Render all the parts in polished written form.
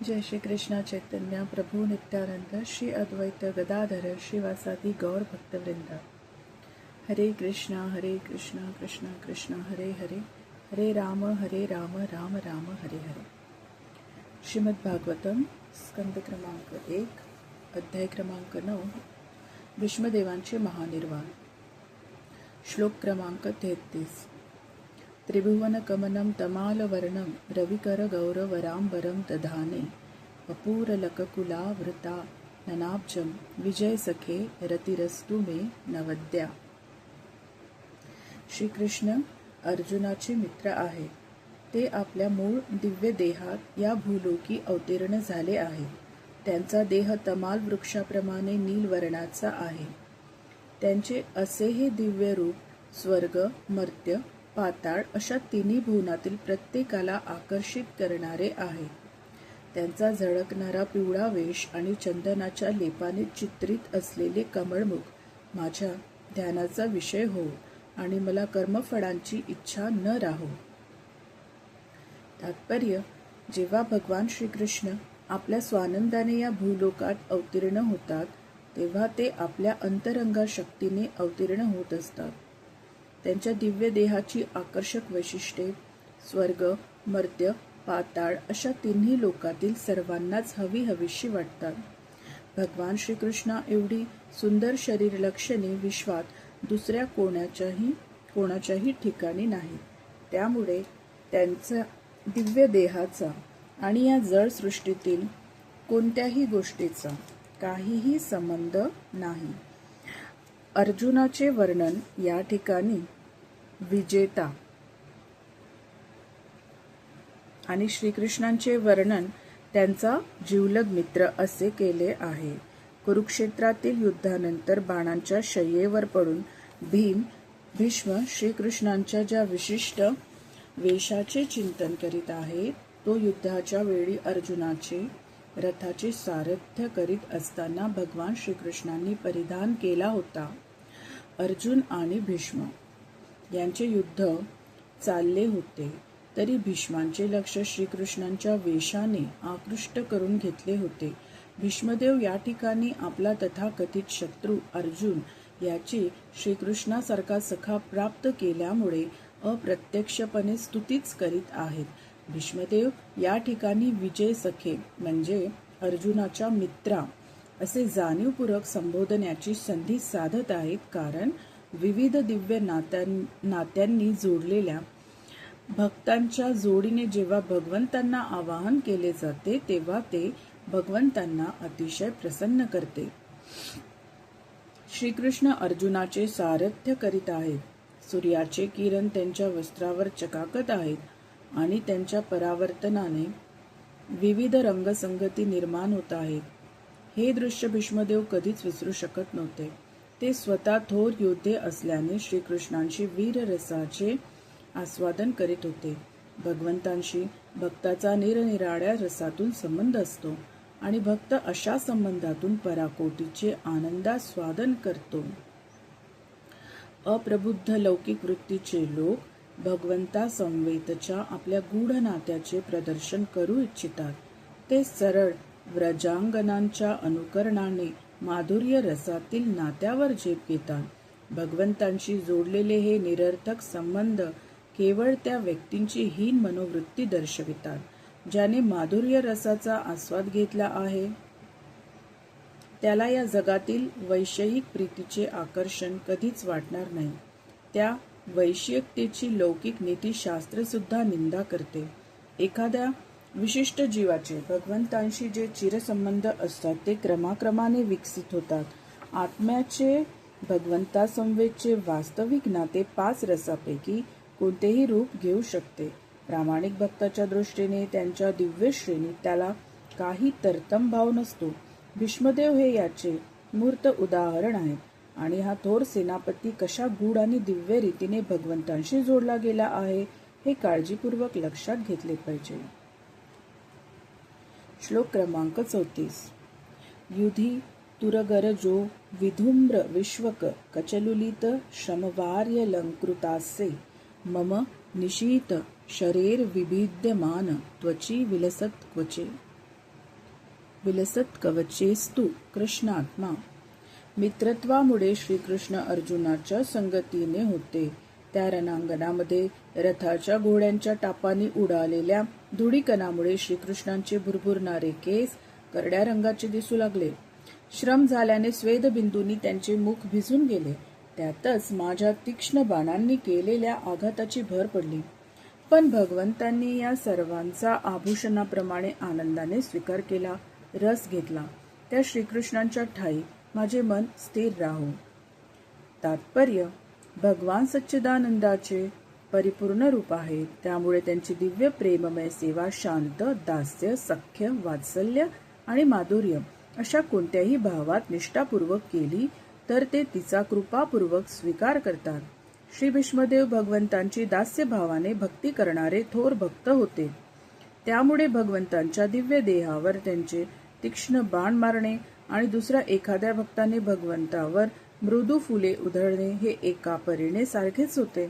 जय श्री कृष्ण चैतन्य प्रभु नित्यानंद श्री अद्वैत गदाधर श्रीवासादि गौर भक्तवृंद। हरे कृष्णा कृष्ण कृष्ण हरे हरे, हरे राम राम राम हरे हरे। श्रीमद् भागवतम स्कंद क्रमांक 1 अध्याय क्रमांक 9 भीष्मदेवांचे महानिर्वाण। श्लोक क्रमांक 33। त्रिभुवन कमनं तमालवर्णं रविकर गौरवराम्बरं दधाने वपूरलककुलावृता ननाब्जं विजय सखे रतिरस्तु मे नवद्या। श्रीकृष्ण अर्जुनाचे मित्र आहे। ते आपल्या मूळ दिव्य देहात या भूलोकी अवतीर्ण झाले आहे। त्यांचा देह तमाल वृक्षाप्रमाणे नीलवर्णाचा आहे। त्यांचे असे हे दिव्य रूप स्वर्ग, मर्त्य, पाताळ अशा तिन्ही भुवनातील प्रत्येकाला आकर्षित करणारे आहे। त्यांचा झळकणारा पिवळा वेश आणि चंदनाच्या लेपाने चित्रित असलेले कमळमुख माझ्या ध्यानाचा विषय हो आणि मला कर्मफळांची इच्छा न राहो। तात्पर्य: जेव्हा भगवान श्रीकृष्ण आपल्या स्वानंदाने या भूलोकात अवतीर्ण होतात तेव्हा ते आपल्या अंतरंगा शक्तीने अवतीर्ण होत असतात। त्यांच्या दिव्य देहाची आकर्षक वैशिष्ट्ये स्वर्ग, मर्त्य, पाताळ अशा तिन्ही लोकातील सर्वांनाच हवीहवीशी वाटतात। भगवान श्रीकृष्णा एवढी सुंदर शरीर लक्षणे विश्वात दुसऱ्या कोणाच्याही ठिकाणी नाही। त्यामुळे त्यांचा दिव्य देहाचा आणि या जड सृष्टीतील कोणत्याही गोष्टीचा काहीही संबंध नाही। अर्जुनाचे वर्णन या ठिकाणी विजेता आणि श्रीकृष्णांचे वर्णन त्यांचा जिवलग मित्र असे केले आहे। कुरुक्षेत्रातील युद्धानंतर बाणांच्या शय्येवर पडून भीष्म श्रीकृष्णांच्या ज्या विशिष्ट वेशाचे चिंतन करीत आहेत तो युद्धाच्या वेळी अर्जुनाचे रथाचे सारथ्य करीत असताना भगवान श्रीकृष्णांनी परिधान केला होता। अर्जुन आणि भीष्म यांचे युद्ध चालले होते तरी भीष्मांचे लक्ष श्रीकृष्णांच्या वेशाने आकृष्ट करून घेतले होते। भीष्मदेव या ठिकाणी आपला तथाकथित शत्रू अर्जुन याची श्रीकृष्णासारखा सखा प्राप्त केल्यामुळे अप्रत्यक्षपणे स्तुतीच करीत आहेत। भीष्मदेव या ठिकाणी विजय सखे म्हणजे अर्जुनाच्या मित्रा असे जाणीवपूर्वक संबोधण्याची संधी साधत आहेत, कारण विविध दिव्य नात्यांनी जोडलेल्या भक्तांच्या जोडीने जेव्हा भगवंतांना आवाहन केले जाते तेव्हा ते भगवंतांना अतिशय प्रसन्न करते। श्रीकृष्ण अर्जुनाचे सारथ्य करीत आहेत। सूर्याचे किरण त्यांच्या वस्त्रावर चकाकत आहेत आणि त्यांच्या परावर्तनाने विविध रंगसंगती निर्माण होत आहेत। हे दृश्य भीष्मदेव कधीच विसरू शकत नव्हते। ते स्वतः थोर योद्धे असल्याने श्रीकृष्णांशी वीररसाचे आस्वादन करीत होते। भगवंतांशी भक्ताचा निरनिराळ्या रसातून संबंध असतो आणि भक्त अशा संबंधातून पराकोटीचे आनंदास्वादन करतो। अप्रबुद्ध लौकिक वृत्तीचे लोक भगवंता समवेतच्या आपल्या गूढ नात्याचे प्रदर्शन करू इच्छितात। ते सरळ व्रजांगनांच्या अनुकरणाने माधुर्य रसातील नात्यावर झेप घेतात। भगवंतांशी जोडलेले हे निरर्थक संबंध केवळ त्या व्यक्तींची हीन मनोवृत्ती दर्शवितात ज्याने माधुर्य रसाचा आस्वाद घेतला आहे। त्याला या जगातील वैषयिक प्रीतीचे आकर्षण कधीच वाटणार नाही। त्या वैषयिकतेची लौकिक नीतिशास्त्र सुद्धा निंदा करते। एखाद्या विशिष्ट जीवाचे भगवंतांशी जे चिरसंबंध असतात ते क्रमाक्रमाने विकसित होतात। आत्म्याचे भगवंतासमवेतचे वास्तविक नाते 5 रसापैकी कोणतेही रूप घेऊ शकते। प्रामाणिक भक्ताच्या दृष्टीने त्यांच्या दिव्य श्रेणीत त्याला काही तरतमभाव नसतो। भीष्मदेव हे याचे मूर्त उदाहरण आहेत आणि हा थोर सेनापती कशा गूढ आणि दिव्य रीतीने भगवंतांशी जोडला गेला आहे हे काळजीपूर्वक लक्षात घेतले पाहिजे। श्लोक क्रमांक 34। युधी तुरगरजो विधुम्र विश्वक कचलुलित श्रमवार्यलंकृतासे मम निशीत शरीर विभिद्यमान त्वची विलसत क्वचे। विलसत कवचेस्तु कृष्णात्मा. मित्रत्वामुळे श्रीकृष्ण अर्जुनाच्या संगतीने होते. त्या रणांगणामध्ये रथाच्या घोड्यांच्या टापांनी उडालेल्या धुळीकणामुळे श्रीकृष्णांचे भुरभुरणारे केस करड्या रंगाचे दिसू लागले. श्रम झाल्याने स्वेदबिंदूंनी त्यांचे मुख भिजून गेले. त्यातच माझ्या तीक्ष्ण बाणांनी केलेल्या आघाताची भर पडली. पण भगवंतांनी या सर्वांचा आभूषणाप्रमाणे आनंदाने स्वीकार केला, रस घेतला. त्या श्रीकृष्णांच्या ठाई माझे मन स्थिर राहो. तात्पर्य, भगवान सच्चिदानंदाचे परिपूर्ण रूप आहेत. त्यामुळे त्यांची दिव्य प्रेममय सेवा शांत, दास्य, सख्य, वात्सल्य आणि माधुर्य अशा कोणत्याही भावात निष्ठापूर्वक केली तर ते तिचा कृपापूर्वक स्वीकार करतात. श्री भीष्मदेव भगवंतांची दास्य भावाने भक्ती करणारे थोर भक्त होते. त्यामुळे भगवंतांच्या दिव्य देहावर त्यांचे तीक्ष्ण बाण मारणे आणि दुसऱ्या एखाद्या भक्ताने भगवंतावर मृदू फुले उधळणे हे एका परीने सारखेच होते.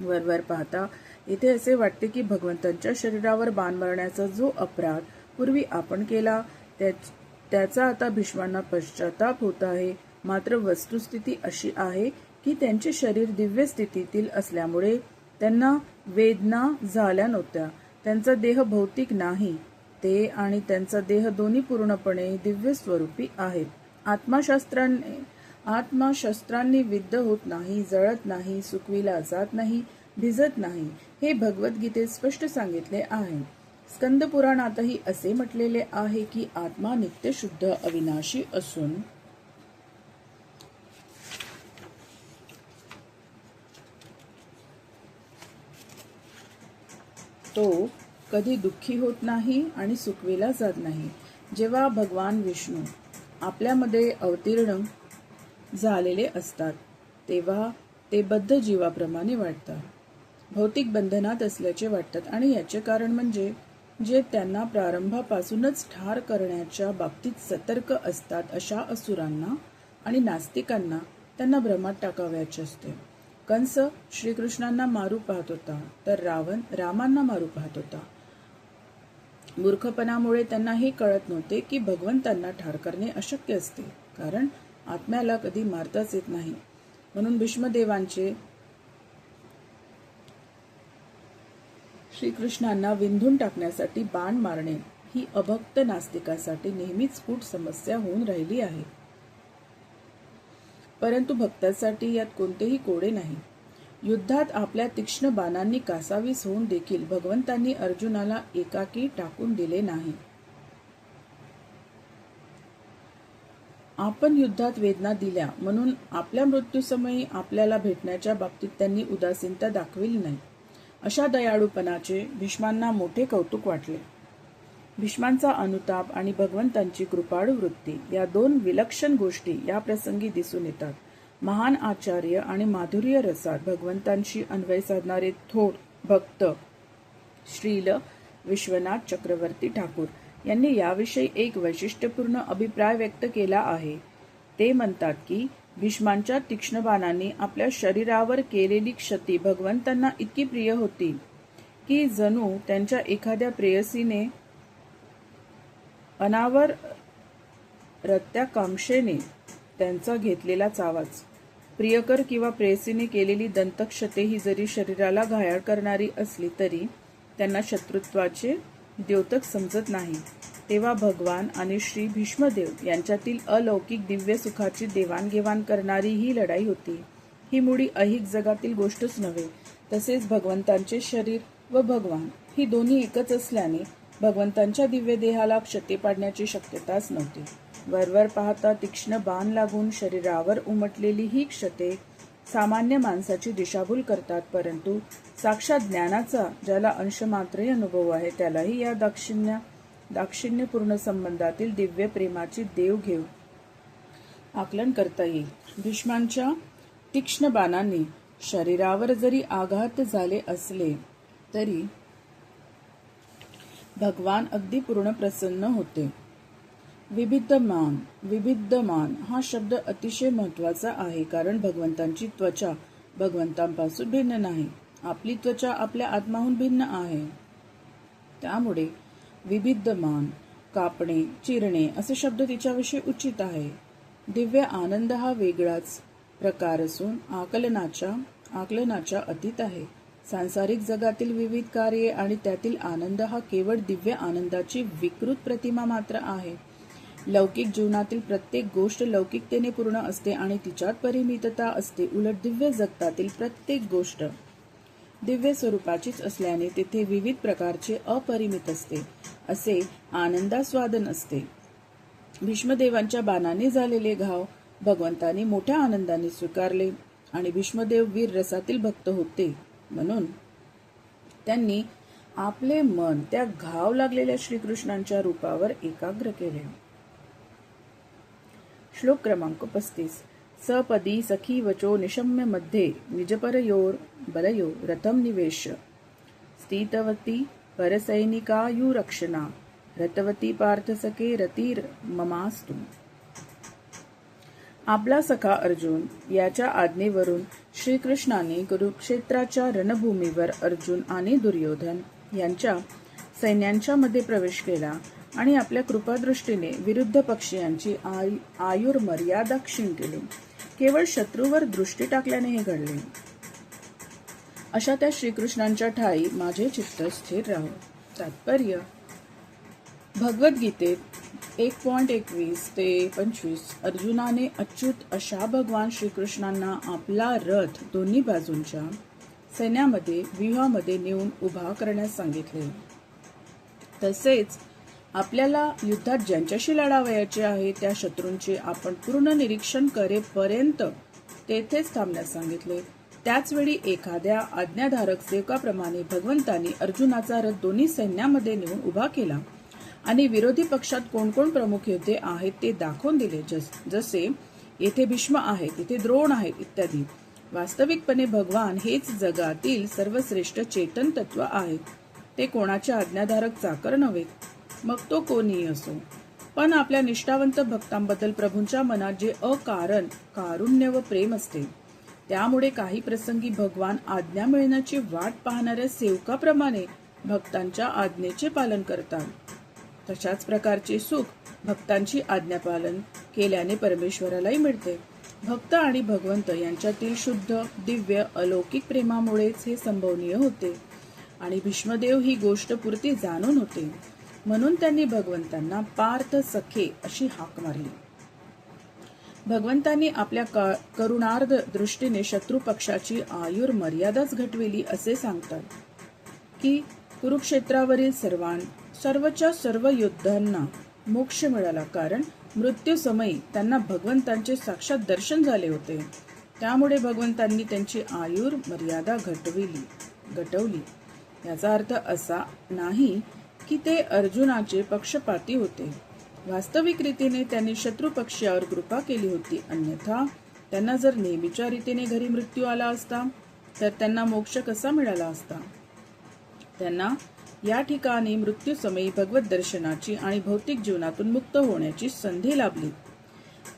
वरवर पाहता इथे असे वाटते की भगवंतांच्या शरीरावर बाण मारण्याचा जो अपराध पूर्वी आपण केला त्याचा आता भीष्मांना पश्चाताप होत आहे. मात्र वस्तुस्थिती अशी आहे की त्यांचे शरीर दिव्य स्थितीतील असल्यामुळे त्यांना वेदना झाल्या नव्हत्या. त्यांचा देह भौतिक नाही. ते आणि त्यांचा देह दोन्ही पूर्णपणे दिव्य स्वरूपी आहेत. आत्मा शस्त्रांनी विद्ध होत नाही, जळत नाही, सुकविला जात नाही, भिजत नाही, हे भगवद्गीतेत स्पष्ट सांगितले आहे. स्कंद पुराणातही असे म्हटलेले आहे की आत्मा नित्य शुद्ध अविनाशी असून तो कधी दुःखी होत नाही आणि सुकविला जात नाही. जेव्हा भगवान विष्णू आपल्यामध्ये अवतीर्ण झालेले असतात तेव्हा ते बद्ध जीवाप्रमाणे वाटतात, भौतिक बंधनात असल्याचे वाटतात. आणि याचे कारण म्हणजे जे त्यांना प्रारंभापासूनच ठार करण्याच्या बाबतीत सतर्क असतात अशा असुरांना आणि नास्तिकांना त्यांना भ्रमात टाकावयाचे असते. कंस श्रीकृष्णांना मारू पाहत होता तर रावण रामांना मारू पाहत होता. मूर्खपणामुळे त्यांना हे कळत नव्हते की भगवंतांना ठार करणे अशक्य असते, कारण आत्म्याला कधी मारताच येत नाही. म्हणून भीष्मदेवांचे श्रीकृष्णांना विंधून टाकण्यासाठी बाण मारणे ही अभक्त नास्तिकासाठी नेहमीच कूट समस्या होऊन राहिली आहे. परंतु भक्तासाठी यात कोणतेही कोडे नाही. युद्धात आपल्या तीक्ष्ण बाणांनी कासावीस होऊन देखील भगवंतांनी अर्जुनाला एकाकी टाकून दिले नाही. आपण युद्धात वेदना दिल्या म्हणून आपल्या मृत्यूसमयी आपल्याला भेटण्याच्या बाबतीत त्यांनी उदासीनता दाखविली नाही. अशा दयाळूपणाचे भीष्मांना मोठे कौतुक वाटले. भीष्मांचा अनुताप आणि भगवंतांची कृपाळू वृत्ती या दोन विलक्षण गोष्टी या प्रसंगी दिसून येतात. महान आचार्य आणि माधुर्य रसात भगवंतांशी अन्वय साधणारे थोर भक्त श्रील विश्वनाथ चक्रवर्ती ठाकूर यांनी याविषयी एक वैशिष्ट्यपूर्ण अभिप्राय व्यक्त केला आहे. ते म्हणतात की भीष्मांच्या तीक्ष्ण बाणांनी आपल्या शरीरावर केलेली क्षती भगवंतांना इतकी प्रिय होती की जणू त्यांच्या एखाद्या प्रेयसीने अनावर रत्याकांक्षेने त्यांचा घेतलेला चावाच. प्रियकर किंवा प्रेयसीने केलेली दंतक्षते ही जरी शरीराला घायाळ करणारी असली तरी त्यांना शत्रुत्वाचे द्योतक समजत नाही. तेव्हा भगवान आणि श्री भीष्मदेव यांच्यातील अलौकिक दिव्य सुखाची देवाणघेवाण करणारी ही लढाई होती. ही मुळी ऐहिक जगातील गोष्टच नव्हे. तसेच भगवंतांचे शरीर व भगवान ही दोन्ही एकच असल्याने भगवंतांच्या दिव्य देहाला क्षती पाडण्याची शक्यताच नव्हती. वरवर पाहता तीक्ष्ण बाण लागून शरीरावर उमटलेली ही क्षते सामान्य माणसाची दिशाभूल करतात, परंतु साक्षात ज्ञानाचा ज्याला अंशमात्रही अनुभव आहे त्यालाही या दाक्षिण्यपूर्ण संबंधातील दिव्य प्रेमाची देवघेव आकलन करता येईल. भीष्मांच्या तीक्ष्ण बाणांनी शरीरावर जरी आघात झाले असले तरी भगवान अगदी पूर्ण प्रसन्न होते. विभिद्यमान हा शब्द अतिशय महत्वाचा आहे, कारण भगवंतांची त्वचा भगवंतांपासून भिन्न नाही. आपली त्वचा आपल्या आत्माहून भिन्न आहे. त्यामुळे विभिद्यमान कापणे, चिरणे असे शब्द तिच्याविषयी उचित आहे. दिव्य आनंद हा वेगळाच प्रकार असून आकलनाच्या अतीत आहे. सांसारिक जगातील विविध कार्ये आणि त्यातील आनंद हा केवळ दिव्य आनंदाची विकृत प्रतिमा मात्र आहे. लौकिक जीवनातील प्रत्येक गोष्ट लौकिकतेने पूर्ण असते आणि तिच्यात परिमितता असते. उलट दिव्य जगतातील प्रत्येक गोष्ट दिव्य स्वरूपाचीच असल्याने तेथे विविध प्रकारचे अपरिमित असते, असे आनंदास्वादन असते. भीष्मदेवांच्या बाणाने झालेले घाव भगवंतांनी मोठ्या आनंदाने स्वीकारले आणि भीष्मदेव वीर रसातील भक्त होते, म्हणून त्यांनी आपले मन त्या घाव लागलेल्या श्रीकृष्णांच्या रूपावर एकाग्र केले. श्लोक क्रमांक 35. सपदी सखी वचो निशम्य मध्ये निजपरयोर बलयो रथम निवेश्य स्थितवती परसैनिकायुरक्षणा रतवती पार्थसखे रतीर ममास्तु. आपला सखा अर्जुन याच्या आज्ञेवरून श्रीकृष्णाने कुरुक्षेत्राच्या रणभूमीवर अर्जुन आणि दुर्योधन यांच्या सैन्यांच्या मध्ये प्रवेश केला आणि आपल्या कृपादृष्टीने विरुद्ध पक्षीयांची आयुर्मर्यादा क्षीण केली. केवळ शत्रूवर दृष्टी टाकल्याने हे घडले. अशा त्या श्रीकृष्णांच्या ठाई माझे चित्त स्थिर राहो. तात्पर्य: भगवद्गीतेत 1.21 ते 25 अर्जुनाने अच्युत अशा भगवान श्रीकृष्णांना आपला रथ दोन्ही बाजूंच्या सैन्यामध्ये व्यूहामध्ये नेऊन उभा करण्यास सांगितले. तसेच आपल्याला युद्धात ज्यांच्याशी लढावयाचे आहे त्या शत्रूंचे आपण पूर्ण निरीक्षण करेपर्यंत तेथेच थांबण्यास सांगितले. त्याचवेळी एखाद्या आज्ञाधारक सेवकाप्रमाणे भगवंतांनी अर्जुनाचा रथ दोन्ही सैन्यामध्ये नेऊन उभा केला आणि विरोधी पक्षात कोण कोण प्रमुख योद्धे आहेत ते दाखवून दिले. जसे येथे भीष्म आहे, तिथे द्रोण आहेत इत्यादी. वास्तविकपणे भगवान हेच जगातील सर्वश्रेष्ठ चेतन तत्व आहेत. ते कोणाचे आज्ञाधारक चाकर नव्हे, मग तो कोणीही असो. पण आपल्या निष्ठावंत भक्तांबद्दल प्रभूंच्या मनात जे अकारण कारुण्य व प्रेम असते, त्यामुळे काही प्रसंगी भगवान आज्ञा मिळण्याची वाट पाहणाऱ्या सेवकाप्रमाणे भक्तांच्या आज्ञेचे पालन करतात. तशाच प्रकारचे सुख भक्तांची आज्ञापालन केल्याने परमेश्वरालाही मिळते. भक्त आणि भगवंत यांच्यातील शुद्ध दिव्य अलौकिक प्रेमामुळेच हे संभवनीय होते आणि भीष्मदेव ही गोष्ट पुरती जाणून होते. म्हणून त्यांनी भगवंतांना पार्थ सखे अशी हाक मारली. भगवंतांनी आपल्या करुणार्ध दृष्टीने शत्रू पक्षाची आयुर्मर्यादाच घटविली असे सांगतात की कुरुक्षेत्रावरील सर्वच्या सर्व योद्ध्यांना मोक्ष मिळाला, कारण मृत्यू समयी त्यांना भगवंतांचे साक्षात दर्शन झाले होते. त्यामुळे भगवंतांनी त्यांची आयुर्मर्यादा घटवली. याचा अर्थ असा नाही की ते अर्जुनाचे पक्षपाती होते. वास्तविक रीतीने त्यांनी शत्रू पक्षावर कृपा केली होती. अन्यथा त्यांना जर नेहमीच्या रीतीने घरी मृत्यू आला असता तर त्यांना मोक्ष कसा मिळाला असता. त्यांना या ठिकाणी मृत्यू समयी भगवत दर्शनाची आणि भौतिक जीवनातून मुक्त होण्याची संधी लाभली.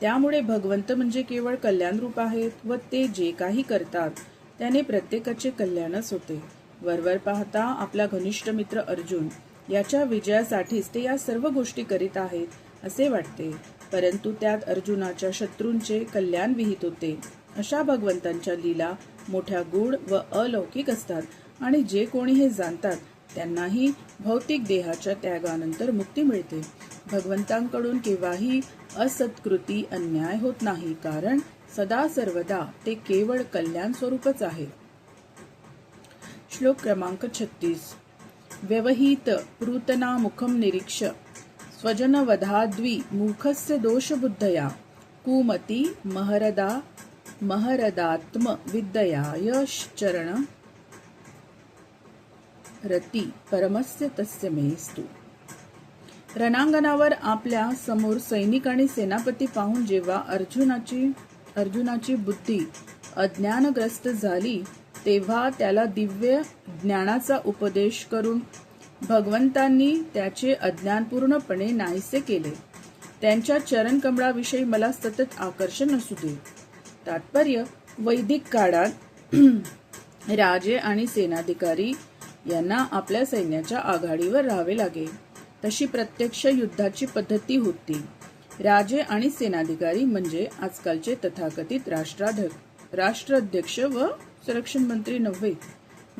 त्यामुळे भगवंत म्हणजे केवळ कल्याण रूप आहेत व ते जे काही करतात त्याने प्रत्येकाचे कल्याणच होते. वरवर पाहता आपला घनिष्ठ मित्र अर्जुन याच्या विजयासाठीच ते या सर्व गोष्टी करीत आहेत असे वाटते, परंतु त्यात अर्जुनाच्या शत्रूंचे कल्याण विहित होते. अशा भगवंतांच्या लीला मोठ्या गूढ व अलौकिक असतात आणि जे कोणी हे जाणतात त्यांनाही भौतिक देहाच्या त्यागानंतर मुक्ती मिळते. भगवंतांकडून केव्हाही असत्कृती अन्याय होत नाही, कारण सदा सर्वदा ते केवळ कल्याण स्वरूपच आहे. श्लोक क्रमांक 36. व्यवहित पृतना मुखम निरीक्ष स्वजनवधाद्वि मुखस्य दोषबुद्धया कुमती महरदात्म विद्ययायश्चरण रती परमस्य तस्य मेस्तु. रणांगणावर आपल्या समोर सैनिक आणि सेनापती पाहून जेव्हा अर्जुनाची बुद्धी अज्ञानग्रस्त झाली तेव्हा त्याला दिव्य ज्ञानाचा उपदेश करून भगवंतांनी त्याचे अज्ञान पूर्णपणे नाहीसे केले. त्यांच्या चरणकमळाविषयी मला सतत आकर्षण असू दे. तात्पर्य: वैदिक काळात राजे आणि सेनाधिकारी यांना आपल्या सैन्याच्या आघाडीवर राहावे लागे. तशी प्रत्यक्ष युद्धाची पद्धती होती. राजे आणि सेनाधिकारी म्हणजे आजकालचे तथाकथित राष्ट्राध्यक्ष व संरक्षण मंत्री नव्हे.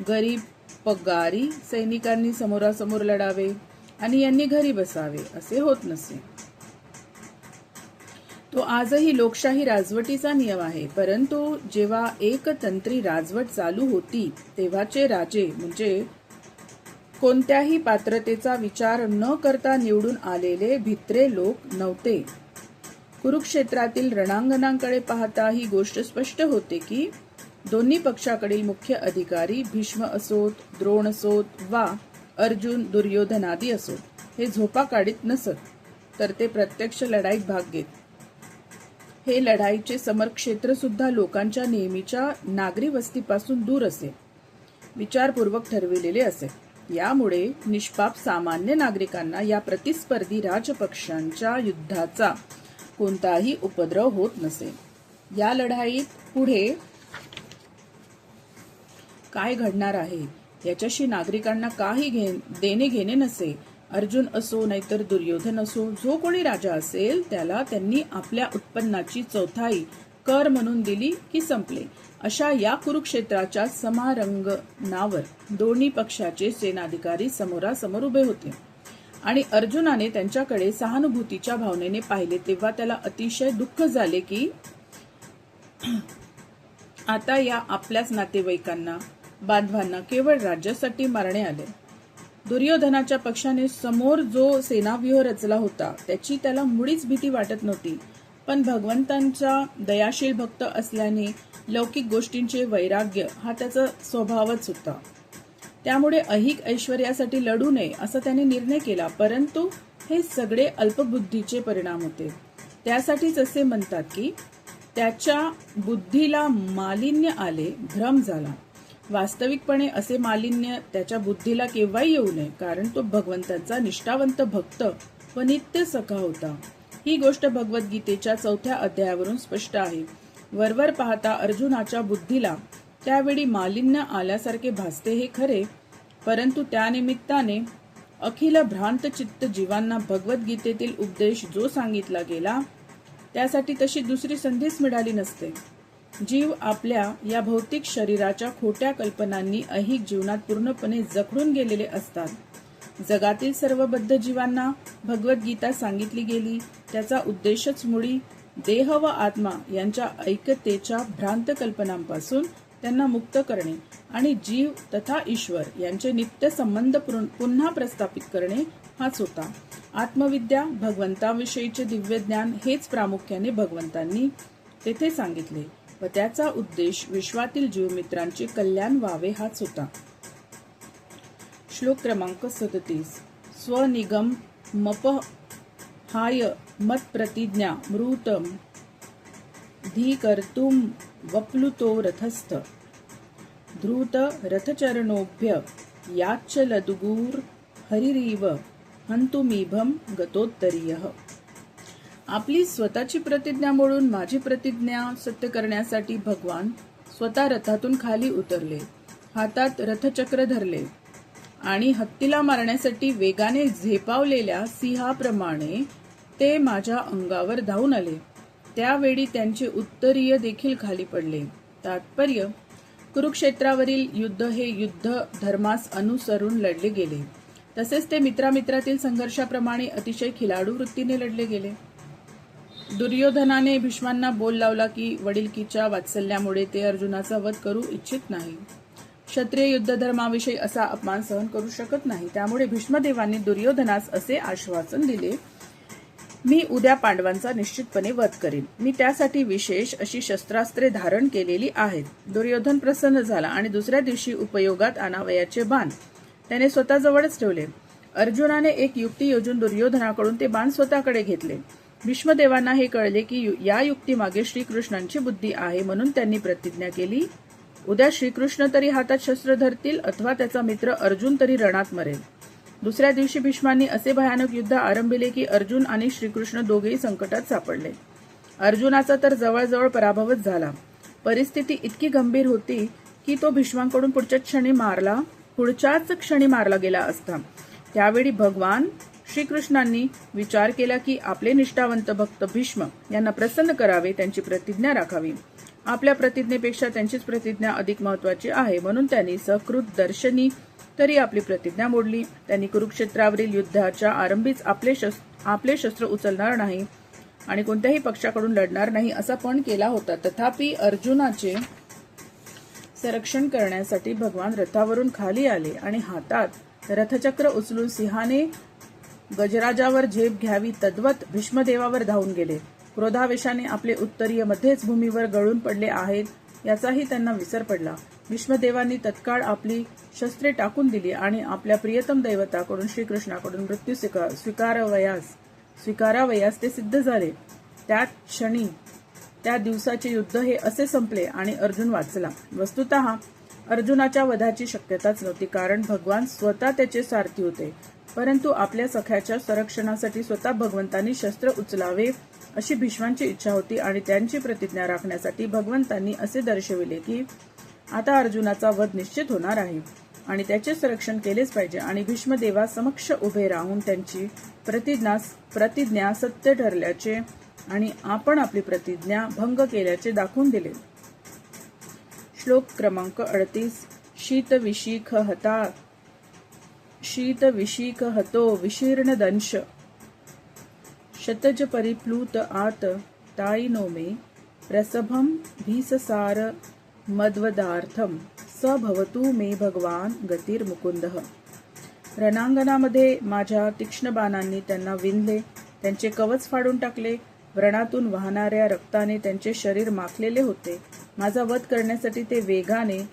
गरीब पगारी सैनिकांनी समोरासमोर लढावे आणि यांनी घरी बसावे असे होत नसे. तो आजही लोकशाही राजवटीचा नियम आहे. परंतु जेव्हा एकतंत्री राजवट चालू होती तेव्हाचे राजे म्हणजे कोणत्याही पात्रतेचा विचार न करता निवडून आलेले भित्रे लोक नव्हते. कुरुक्षेत्रातील रणांगणांकडे पाहता ही गोष्ट स्पष्ट होते की दोन्ही पक्षाकडील मुख्य अधिकारी भीष्म असोत, द्रोण असोत वा अर्जुन, दुर्योधनादी असोत हे झोपा काढीत नसत, तर ते प्रत्यक्ष लढाईत भाग घेत. हे लढाईचे समरक्षेत्र सुद्धा लोकांच्या नेहमीच्या नागरी वस्तीपासून दूर असे, विचारपूर्वक ठरविलेले असे. यामुळे निष्पाप सामान्य नागरिकांना या प्रतिस्पर्धी राजपक्षांच्या युद्धाचा कोणताही उपद्रव होत नसे. या लढाईत पुढे काय घडणार आहे याच्याशी नागरिकांना काही देणे घेणे नसे. अर्जुन असो नाहीतर दुर्योधन असो, जो कोणी राजा असेल त्याला त्यांनी आपल्या उत्पन्नाची चौथाई कर म्हणून दिली की संपले. अशा या कुरुक्षेत्राच्या समारंगणावर दोन्ही पक्षाचे सेनाधिकारी समोरासमोर उभे होते आणि अर्जुनाने त्यांच्याकडे सहानुभूतीच्या भावनेने पाहिले तेव्हा त्याला अतिशय दुःख झाले की आता या आपल्याच नातेवाईकांना, बांधवांना केवळ राज्यासाठी मारणे आले. दुर्योधनाच्या पक्षाने समोर जो सेनाव्यूह रचला होता त्याची त्याला मुळीच भीती वाटत नव्हती. पण भगवंतांचा दयाशील भक्त असल्याने लौकिक गोष्टींचे वैराग्य हा त्याचा स्वभावच होता. त्यामुळे ऐहिक ऐश्वर्यासाठी लढू नये असा त्याने निर्णय केला. परंतु हे सगळे अल्पबुद्धीचे परिणाम होते. त्यासाठीच असे म्हणतात की त्याच्या बुद्धीला मालिन्य आले, भ्रम झाला. वास्तविकपणे असे मालिन्य त्याच्या बुद्धीला केव्हाही येऊ नये, कारण तो भगवंताचा निष्ठावंत भक्त व नित्य सखा होता. ही गोष्ट भगवद्गीतेच्या 4थ्या अध्यायावरून स्पष्ट आहे. वरवर पाहता अर्जुनाच्या बुद्धीला त्यावेळी मालिन्य आल्यासारखे भासते हे खरे, परंतु त्यानिमित्ताने अखिल भ्रांत चित्त जीवांना भगवद्गीतेतील उपदेश जो सांगितला गेला त्यासाठी तशी दुसरी संधीच मिळाली नसते. जीव आपल्या या भौतिक शरीराच्या खोट्या कल्पनांनी ऐहिक जीवनात पूर्णपणे जखडून गेलेले असतात. जगातील सर्व बद्ध जीवांना भगवद्गीता सांगितली गेली त्याचा उद्देशच मुळी देह व आत्मा यांच्या ऐक्यतेच्या भ्रांत कल्पनांपासून त्यांना मुक्त करणे आणि जीव तथा ईश्वर यांचे नित्य संबंध पुन्हा प्रस्थापित करणे हाच होता. आत्मविद्या, भगवंताविषयीचे दिव्य ज्ञान हेच प्रामुख्याने भगवंतांनी तेथे सांगितले व त्याचा उद्देश विश्वातील जीवमित्रांचे कल्याण व्हावे हाच होता. श्लोक क्रमांक 37. स्वनिगम मपहाय मत प्रतिज्ञा मृतम धीकर्तुम वप्लुतो रथस्थ धृत रथचरणोभ्य याच्चलदुगुर हरिरीव हंतुमीभम गतोत्तरीयः. आपली स्वतःची प्रतिज्ञा मोडून माझी प्रतिज्ञा सत्य करण्यासाठी भगवान स्वतः रथातून खाली उतरले, हातात रथचक्र धरले आणि हत्तीला मारण्यासाठी वेगाने झेपावलेल्या सिंहाप्रमाणे ते माझ्या अंगावर धावून आले. त्यावेळी त्यांचे उत्तरीय देखील खाली पडले. तात्पर्य: कुरुक्षेत्रावरील युद्ध हे युद्ध धर्मास अनुसरून लढले गेले. तसेच ते मित्रामित्रातील संघर्षाप्रमाणे अतिशय खिलाडू वृत्तीने लढले गेले. दुर्योधनाने भीष्मांना बोल लावला की वडिलकीच्या वात्सल्यामुळे ते अर्जुनाचा वध करू इच्छित नाही. क्षत्रिय युद्ध धर्माविषयी असा अपमान सहन करू शकत नाही. त्यामुळे भीष्मदेवांनी दुर्योधनास असे आश्वासन दिले, मी उद्या पांडवांचा निश्चितपणे वध करीन. मी त्यासाठी विशेष अशी शस्त्रास्त्रे धारण केलेली आहेत. दुर्योधन प्रसन्न झाला आणि दुसऱ्या दिवशी उपयोगात आणावयाचे बाण त्याने स्वतःजवळच ठेवले. अर्जुनाने एक युक्ती योजून दुर्योधनाकडून ते बाण स्वतःकडे घेतले. भीष्मदेवांना हे कळले की या युक्तीमागे श्रीकृष्णांची बुद्धी आहे, म्हणून त्यांनी प्रतिज्ञा केली, उद्या श्रीकृष्ण तरी हातात शस्त्र धरतील अथवा त्याचा मित्र अर्जुन तरी रणात मरेल. दुसऱ्या दिवशी भीष्मांनी असे भयानक युद्ध आरंभिले की अर्जुन आणि श्रीकृष्ण दोघेही संकटात सापडले. अर्जुनाचा तर जवळजवळ पराभवच झाला. परिस्थिती इतकी गंभीर होती की तो भीष्मांकडून पुढच्याच क्षणी मारला गेला असता. त्यावेळी भगवान श्रीकृष्णांनी विचार केला की आपले निष्ठावंत भक्त भीष्म यांना प्रसन्न करावे, त्यांची प्रतिज्ञा राखावी. आपल्या प्रतिज्ञेपेक्षा त्यांचीच प्रतिज्ञा अधिक महत्वाची आहे, म्हणून त्यांनी सकृत दर्शनी तरी आपली प्रतिज्ञा मोडली. त्यांनी कुरुक्षेत्रावरील युद्धाच्या आरंभीच आपले शस्त्र उचलणार नाही आणि कोणत्याही पक्षाकडून लढणार नाही असा पण केला होता. तथापि अर्जुनाचे संरक्षण करण्यासाठी भगवान रथावरून खाली आले आणि हातात रथचक्र उचलून सिंहाने गजराजावर झेप घ्यावी तद्वत भीष्मदेवावर धावून गेले. क्रोधावेशाने आपले उत्तरीय मध्येच भूमीवर गळून पडले आहेत याचाही त्यांना विसर पडला. भीष्मदेवांनी तत्काळ आपली शस्त्रे टाकून दिली आणि आपल्या प्रियतम दैवताकडून श्रीकृष्णाकडून मृत्यू स्वीकारावयास ते सिद्ध झाले. त्याच क्षणी त्या दिवसाचे युद्ध हे असे संपले आणि अर्जुन वाचला. वस्तुतः अर्जुनाच्या वधाची शक्यताच नव्हती, कारण भगवान स्वतः त्याचे सारथी होते. परंतु आपल्या सख्याच्या संरक्षणासाठी स्वतः भगवंतांनी शस्त्र उचलावे अशी भीष्मांची इच्छा होती आणि त्यांची प्रतिज्ञा राखण्यासाठी भगवंतांनी असे दर्शविले की आता अर्जुनाचा वध निश्चित होणार आहे आणि त्याचे संरक्षण केलेच पाहिजे. आणि भीष्मदेवा समक्ष उभे राहून त्यांची प्रतिज्ञा सत्य ठरल्याचे आणि आपण आपली प्रतिज्ञा भंग केल्याचे दाखवून दिले. श्लोक क्रमांक 38. शीत विशीख हतो विशीर्ण दंश शतज परिप्लुत आत ताईनो मे प्रसभम भीससार मद्वदार्थम स भवतु मे भगवान गतिर्मुकुंदः. रणांगणामध्ये माझ्या तीक्ष्ण बाणांनी त्यांना विंधले, त्यांचे कवच फाडून टाकले. व्रणातून वाहणाऱ्या रक्ताने त्यांचे शरीर माखलेले होते. माझा वध करण्यासाठी ते वेगाने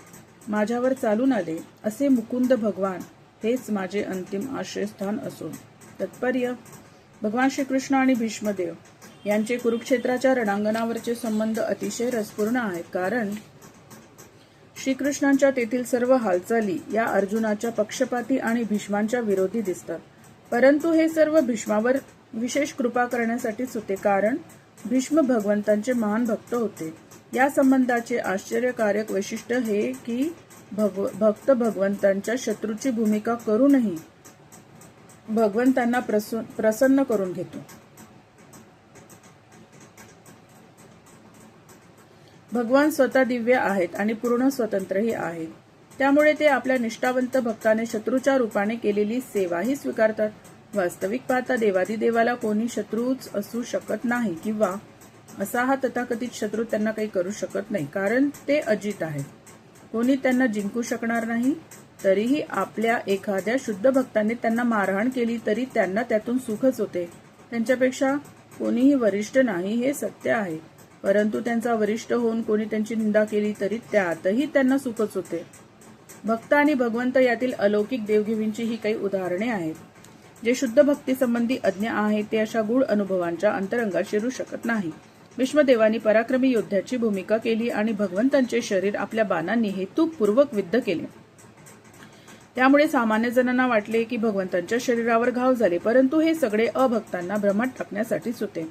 माझ्यावर चालून आले. असे मुकुंद भगवान हेच माझे अंतिम आश्रयस्थान असून. तात्पर्य: भगवान श्रीकृष्ण आणि भीष्मदेव यांचे कुरुक्षेत्राच्या रणांगणावरचे संबंध अतिशय रसपूर्ण आहेत, कारण श्रीकृष्णांच्या तेथील सर्व हालचाली या अर्जुनाच्या पक्षपाती आणि भीष्मांच्या विरोधी दिसतात. परंतु हे सर्व भीष्मावर विशेष कृपा करण्यासाठीच होते, कारण भीष्म भगवंतांचे महान भक्त होते. या संबंधाचे आश्चर्यकारक वैशिष्ट्य हे की भक्त भगवंतांच्या शत्रूची भूमिका करूनही भगवंतांना प्रसन्न करून घेतो. भगवान स्वतः दिव्य आहेत आणि पूर्ण स्वतंत्रही आहेत. त्यामुळे ते आपल्या निष्ठावंत भक्ताने शत्रूच्या रूपाने केलेली सेवाही स्वीकारतात. वास्तविक पाहता देवादिदेवाला कोणी शत्रूच असू शकत नाही किंवा असा हा तथाकथित शत्रू त्यांना काही करू शकत नाही, कारण ते अजित आहेत. कोणी त्यांना जिंकू शकणार नाही. तरीही आपल्या एखाद्या शुद्ध भक्ताने त्यांना मारहाण केली तरी त्यांना त्यातून सुखच होते. त्यांच्यापेक्षा कोणीही वरिष्ठ नाही हे सत्य आहे, परंतु त्यांचा वरिष्ठ होऊन कोणी त्यांची निंदा केली तरी त्यातही त्यांना सुखच होते. भक्त आणि भगवंत यातील अलौकिक देवघेवींची ही काही उदाहरणे आहेत. जे शुद्ध भक्ती संबंधी अज्ञ आहेत ते अशा गूढ अनुभवांच्या अंतरंगात शिरू शकत नाही. भीष्मदेवांनी पराक्रमी योद्ध्याची भूमिका केली आणि भगवंतांचे शरीर आपल्या बाणांनी हेतुपूर्वक विद्ध केले. त्यामुळे सामान्य जणांना वाटले की भगवंतांच्या शरीरावर घाव झाले, परंतु हे सगळे अभक्तांना भ्रमात टाकण्यासाठीच होते.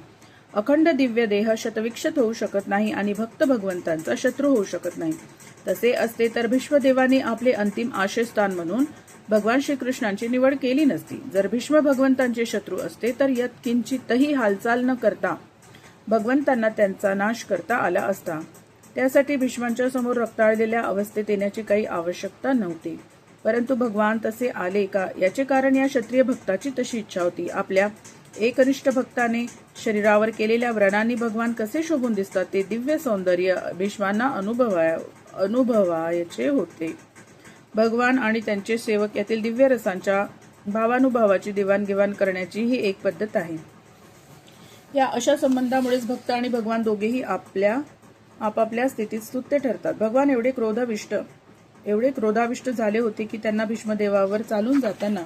अखंड दिव्य देह शतविक्षत होऊ शकत नाही आणि भक्त भगवंतांचा शत्रू होऊ शकत नाही. तसे असते तर भीष्मदेवांनी आपले अंतिम आश्रयस्थान म्हणून भगवान श्रीकृष्णांची निवड केली नसती. जर भीष्म भगवंतांचे शत्रू असते तर यत्किंचितही हालचाल न करता भगवंतांना त्यांचा नाश करता आला असता. त्यासाठी भीष्मांच्या समोर रक्ताळलेल्या अवस्थेत येण्याची काही आवश्यकता नव्हती. परंतु भगवान तसे आले का याचे कारण या क्षत्रिय भक्ताची तशी इच्छा होती. आपल्या एकनिष्ठ भक्ताने शरीरावर केलेल्या व्रणांनी भगवान कसे शोभून दिसतात ते दिव्य सौंदर्य भीष्मांना अनुभवायचे होते. भगवान आणि त्यांचे सेवक यातील दिव्य रसांच्या भावानुभावाची देवाणघेवाण करण्याची ही एक पद्धत आहे. या अशा संबंधामुळेच भक्त आणि भगवान दोघेही आपापल्या स्थितीत स्तुत्य ठरतात. भगवान एवढे क्रोधाविष्ट झाले होते की त्यांना भीष्मदेवावर चालून जाताना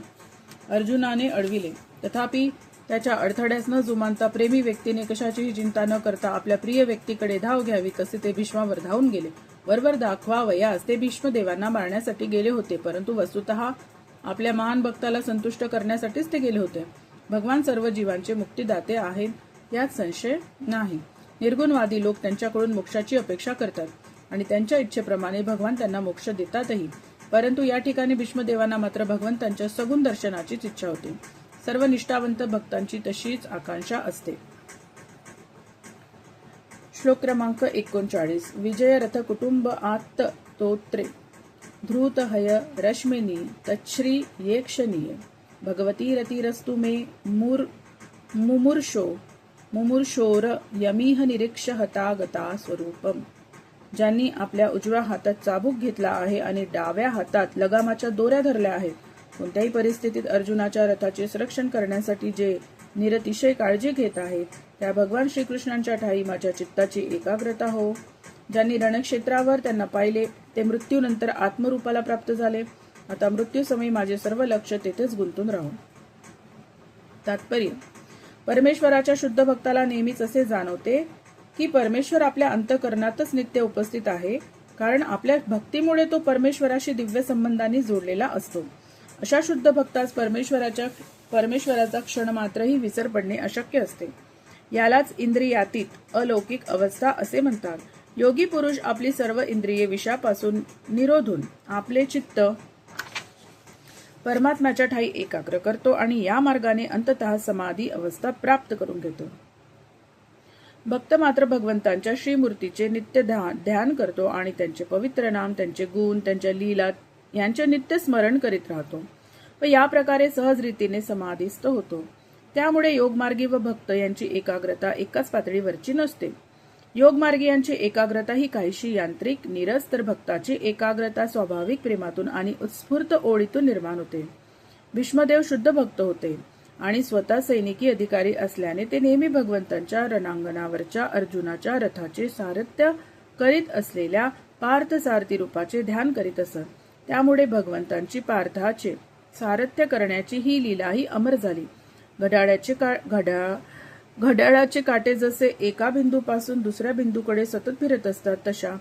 अर्जुनाने अडविले. तथापि त्याच्या अडथळ्यास न जुमानता प्रेमी व्यक्तीने कशाचीही चिंता न करता आपल्या प्रिय व्यक्तीकडे धाव घ्यावी तसे ते भीष्मावर धावून गेले. वरवर दाखवावयास ते भीष्मदेवांना मारण्यासाठी गेले होते, परंतु वस्तुतः आपल्या महान भक्ताला संतुष्ट करण्यासाठीच ते गेले होते. भगवान सर्व जीवांचे मुक्तिदाते आहेत यात संशय नाही. निर्गुणवादी लोक त्यांच्याकडून मोक्षाची अपेक्षा करतात आणि त्यांच्या इच्छेप्रमाणे भगवान त्यांना मोक्ष देतातही. परंतु या ठिकाणी भीष्मदेवांना मात्र भगवंतांच्या सगुण दर्शनाचीच इच्छा होती. सर्व निष्ठावंत भक्तांची तशीच आकांक्षा असते. श्लोक क्रमांक 39. विजय रथ कुटुंब आत्त तोत्रे धृतहय रश्मिनी तच्छ्री येक्षणीय भगवती रतिरस्तु मे मुमुर्षोर यमीह निरीक्ष हतागता स्वरूपम. ज्यांनी आपल्या उजव्या हातात चाबूक घेतला आहे आणि डाव्या हातात लगामाच्या दोऱ्या धरल्या आहेत, कोणत्याही परिस्थितीत अर्जुनाच्या रथाचे संरक्षण करण्यासाठी जे निरतिशय काळजी घेत आहेत, त्या भगवान श्रीकृष्णांच्या ठाई माझ्या चित्ताची एकाग्रता हो. ज्यांनी रणक्षेत्रावर त्यांना पाहिले ते मृत्यूनंतर आत्मरूपाला प्राप्त झाले. आता मृत्यूसमयी माझे सर्व लक्ष तेथेच गुंतून राहू. तात्पर्य: परमेश्वराच्या शुद्ध भक्ताला नेहमीच असे जाणवते की परमेश्वर आपल्या अंतःकरणातच नित्य उपस्थित आहे, कारण आपल्या भक्तीमुळे तो परमेश्वराशी दिव्य संबंधांनी जोडलेला असतो. अशा शुद्ध भक्तास परमेश्वराचा क्षण मात्रही विसर पडणे अशक्य असते. यालाच इंद्रियातीत अलौकिक अवस्था असे म्हणतात. योगी पुरुष आपली सर्व इंद्रिये विषयापासून निरोधून आपले चित्त परमात्म्याच्या ठाई एकाग्र करतो आणि या मार्गाने अंततः समाधी अवस्था प्राप्त करून घेतो. भक्त मात्र भगवंतांच्या श्रीमूर्तीचे नित्य ध्यान करतो आणि त्यांचे पवित्र नाम, त्यांचे गुण, त्यांच्या लीला यांचे नित्य स्मरण करीत राहतो व या प्रकारे सहज रीतीने समाधीस्थ होतो. त्यामुळे योगमार्गी व भक्त यांची एकाग्रता एकाच पातळीवरची नसते. योगमार्गी यांची एकाग्रता ही काहीशी यांत्रिक, नीरस, तर भक्ताची एकाग्रता स्वाभाविक प्रेमातून आणि उत्स्फूर्त ओळीतून निर्माण होते. भीष्मदेव शुद्ध भक्त होते आणि स्वतः सैनिकी अधिकारी असल्याने ते नेहमी भगवंतांच्या रणांगणावरच्या अर्जुनाच्या रथाचे सारथ्य करीत असलेल्या पार्थसारथी रूपाचे ध्यान करीत असत. त्यामुळे भगवंतांची पार्थाचे सारथ्य करण्याची ही लीलाही अमर झाली. घड्याळाचे काटे जसे एका बिंदूपासून दुसऱ्या बिंदूकडे सतत फिरत असतात, तशा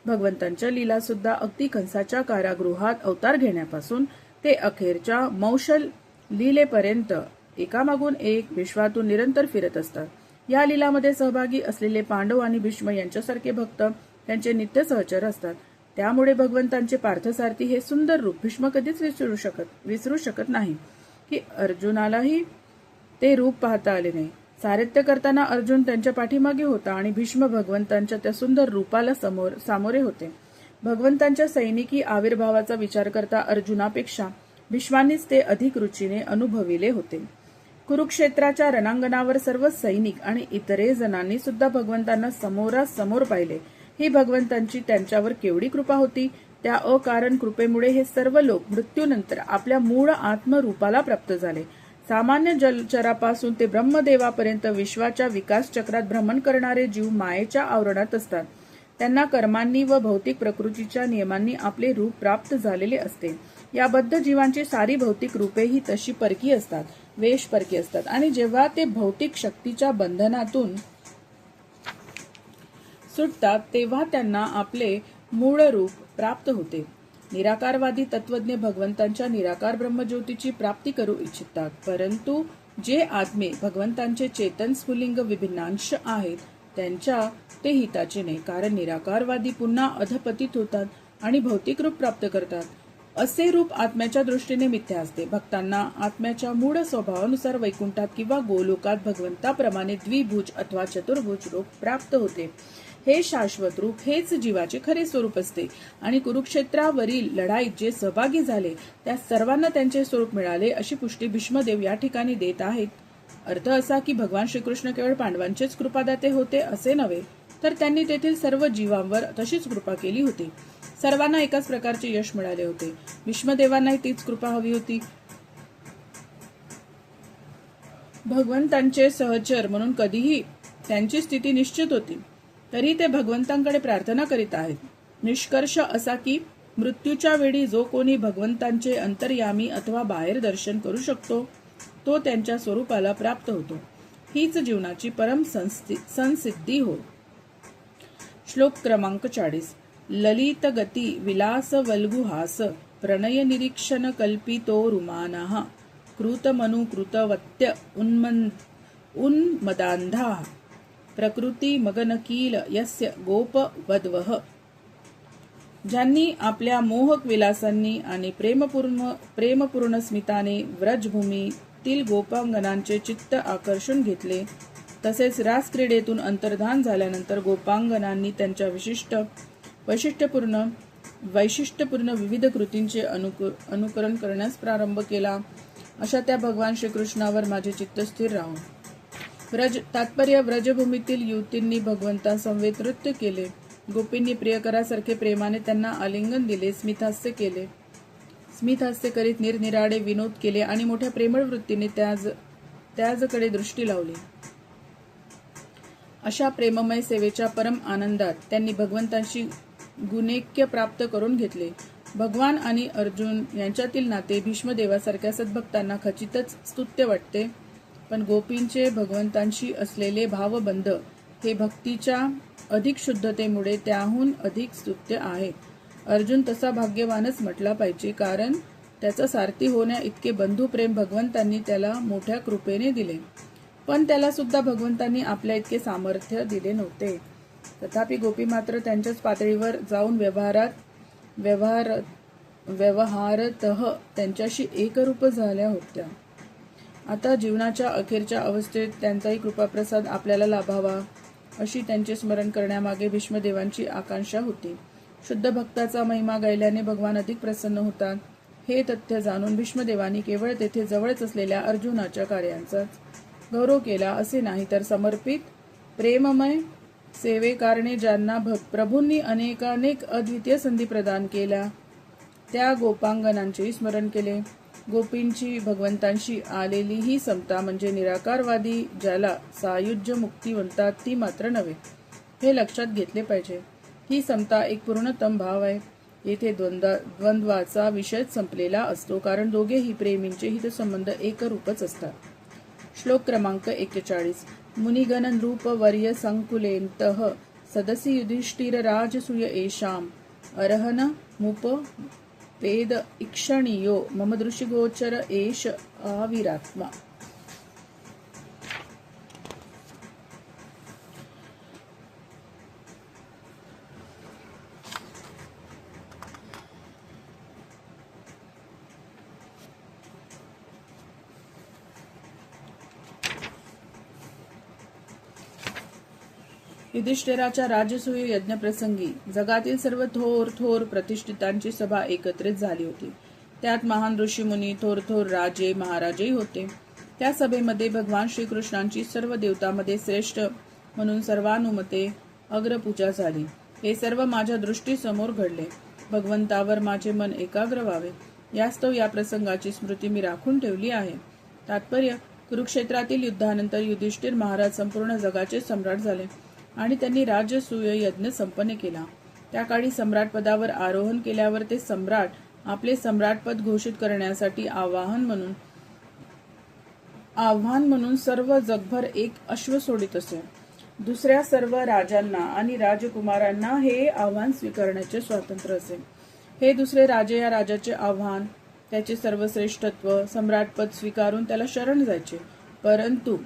भगवंतांच्या लीला सुद्धा अगदी कंसाच्या कारागृहात अवतार घेण्यापासून ते अखेरच्या मौशल लीलेपर्यंत एकामागून एक विश्वातून निरंतर फिरत असतात. या लीलामध्ये सहभागी असलेले पांडव आणि भीष्म यांच्यासारखे भक्त त्यांचे नित्य सहचर असतात. त्यामुळे भगवंतांचे पार्थसारथी हे सुंदर रूप भीष्म कधीच विसरू शकत नाही की अर्जुनालाही ते रूप पाहता आले नाही. सारथ्य करताना अर्जुन त्यांच्या पाठीमागे होता आणि भीष्म भगवंतांच्या त्या सुंदर रूपाला सामोरे होते. भगवंतांच्या सैनिकी आविर्भावाचा विचार करता अर्जुनापेक्षा भीष्मांनीच ते अधिक रुचीने अनुभविले होते. कुरुक्षेत्राच्या रणांगणावर सर्व सैनिक आणि इतरे जणांनी सुद्धा भगवंतांना समोरासमोर पाहिले. ही भगवंतांची त्यांच्यावर केवढी कृपा होती. त्या अकारण कृपेमुळे हे सर्व लोक मृत्यूनंतर आपल्या मूळ आत्मरूपाला प्राप्त झाले. सामान्य जलचरापासून ते ब्रह्मदेवापर्यंत विश्वाच्या विकास चक्रात भ्रमण करणारे जीव मायेच्या आवरणात असतात. त्यांना कर्मांनी व भौतिक प्रकृतीच्या नियमांनी आपले रूप प्राप्त झालेले असते. या बद्ध जीवांची सारी भौतिक रूपे ही तशी परकी असतात, वेश परकी असतात आणि जेव्हा ते भौतिक शक्तीच्या बंधनातून सुटतात तेव्हा त्यांना आपले मूळ रूप प्राप्त होते. निराकारवादी तत्वज्ञ भगवंतांच्या निराकार ब्रह्मज्योतीची प्राप्ती करू इच्छितात, परंतु जे आत्मे भगवंतांचे चेतन स्फुलिंग विभिन्नांश आहेत त्यांच्या ते हिताचे नाही, कारण निराकारवादी पुन्हा अधपतित होतात आणि भौतिक रूप प्राप्त करतात. असे रूप आत्म्याच्या दृष्टीने मिथ्या असते. भक्तांना आत्म्याच्या मूळ स्वभावानुसार वैकुंठात किंवा गोलोकात भगवंताप्रमाणे द्विभुज अथवा चतुर्भुज रूप प्राप्त होते. हे शाश्वत रूप हेच जीवाचे खरे स्वरूप असते आणि कुरुक्षेत्रावरील लढाईत जे सहभागी झाले त्या सर्वांना त्यांचे स्वरूप मिळाले अशी पुष्टी भीष्मदेव या ठिकाणी देत आहेत. अर्थ असा की भगवान श्रीकृष्ण केवळ पांडवांचेच कृपादाते होते असे नव्हे, तर त्यांनी तेथील सर्व जीवांवर तशीच कृपा केली होती. सर्वांना एकाच प्रकारचे यश मिळाले होते. भीष्मदेवांनाही तीच कृपा हवी होती. भगवंतांचे सहचर म्हणून कधीही त्यांची स्थिती निश्चित होती, तरी ते भगवंतांकडे प्रार्थना करीत आहेत. निष्कर्ष असा की मृत्यूच्या वेळी जो कोणी भगवंतांचे अंतर्यामी अथवा बाहेर दर्शन करू शकतो तो त्यांच्या स्वरूपाला प्राप्त होतो. हीच जीवनाची परम संसिद्धी हो. श्लोक क्रमांक 40. ललित गती विलास वल्गुहास प्रणय निरीक्षण कल्पितो रुमानः कृतमनु कृतवत्य उन्मदांधा प्रकृती मगनकील यस्य गोप वद्वः. ज्यांनी आपल्या मोहक विलासांनी आणि प्रेमपूर्ण स्मिताने व्रजभूमी तील गोपांगनांचे चित्त आकर्षून घेतले. तसेच रासक्रीडेतून अंतर्धान झाल्यानंतर गोपांगनांनी त्यांच्या वैशिष्ट्यपूर्ण विविध कृतींचे अनुकरण करण्यास प्रारंभ केला. अशा त्या भगवान श्रीकृष्णावर माझे चित्त स्थिर राहून तात्पर्य व्रजभूमीतील युवतींनी भगवंतासमवेत नृत्य केले. गोपींनी प्रियकरासारखे प्रेमाने त्यांना आलिंगन दिले, स्मितहास्य करीत निरनिराळे विनोद केले आणि मोठ्या प्रेमळ वृत्तीने त्याजकडे दृष्टी लावली. अशा प्रेममय सेवेच्या परम आनंदात त्यांनी भगवंतांशी गुणैक्य प्राप्त करून घेतले. भगवान आणि अर्जुन यांच्यातील नाते भीष्मदेवासारख्या सद्भक्तांना खचितच स्तुत्य वाटते. पण गोपींचे भगवंतांशी असलेले भावबंध हे भक्तीच्या अधिक शुद्धतेमुळे त्याहून अधिक स्तुत्य आहे. अर्जुन तसा भाग्यवानच म्हटला पाहिजे, कारण त्याचा सारथी होण्या इतके बंधुप्रेम भगवंतांनी त्याला मोठ्या कृपेने दिले. पण त्याला सुद्धा भगवंतांनी आपल्या इतके सामर्थ्य दिले नव्हते. तथापि गोपी मात्र त्यांच्याच पातळीवर जाऊन व्यवहारतः त्यांच्याशी एकरूप झाल्या होत्या. आता जीवनाच्या अखेरच्या अवस्थेत त्यांचाही कृपाप्रसाद आपल्याला लाभावा अशी त्यांचे स्मरण करण्यामागे भीष्मदेवांची आकांक्षा होती. शुद्ध भक्ताचा महिमा गायल्याने भगवान अधिक प्रसन्न होतात. हे तथ्य जाणून भीष्मदेवांनी केवळ तेथे जवळच असलेल्या अर्जुनाच्या कार्यांचाच गौरव केला असे नाही, तर समर्पित प्रेममय सेवेकारणे ज्यांना प्रभूंनी अनेकानेक अद्वितीय संधी प्रदान केल्या त्या गोपांगनांचेही स्मरण केले. गोपींची भगवंतांशी आलेली ही समता म्हणजे निराकारवादी ज्याला सायुज्य मुक्ती म्हणतात ती मात्र नव्हे, हे लक्षात घेतले पाहिजे. ही समता एक पूर्णतम भाव आहे. येथे द्वंद्वाचा विषयच संपलेला असतो, कारण दोघेही प्रेमींचे हितसंबंध एकरूपच असतात. श्लोक क्रमांक 41. मुनिगण नृप वर्य संकुलेन्तः सदसि युधिष्ठिर राजसूय एषाम अर्हन मुप वेद इक्षणीयो मम दृशिगोचर एष आविरात्मा. युधिष्ठिराच्या राजसूय यज्ञप्रसंगी जगातील सर्व थोर प्रतिष्ठितांची सभा एकत्रित झाली होती. त्यात महान ऋषीमुनी, थोर राजे महाराजही होते. त्या सभेमध्ये भगवान श्रीकृष्णांची सर्व देवतांमध्ये श्रेष्ठ म्हणून सर्वानुमते अग्रपूजा झाली. हे सर्व माझ्या दृष्टीसमोर घडले. भगवंतावर माझे मन एकाग्र व्हावे यास्तव या प्रसंगाची स्मृती मी राखून ठेवली आहे. तात्पर्य: कुरुक्षेत्रातील युद्धानंतर युधिष्ठिर महाराज संपूर्ण जगाचे सम्राट झाले आणि त्यांनी राजसूय यज्ञ संपन्न केला. त्या काळी सम्राट पदावर आरोहण केल्यावर ते सम्राट आपले सम्राटपद घोषित करण्यासाठी आव्हान म्हणून सर्व जगभर एक अश्व सोडित असे. दुसऱ्या सर्व राजांना आणि राजकुमारांना हे आव्हान स्वीकारण्याचे स्वातंत्र्य असे. हे दुसरे राजे या राजाचे आव्हान, त्याचे सर्वश्रेष्ठत्व, सम्राटपद स्वीकारून त्याला शरण जायचे. परंतु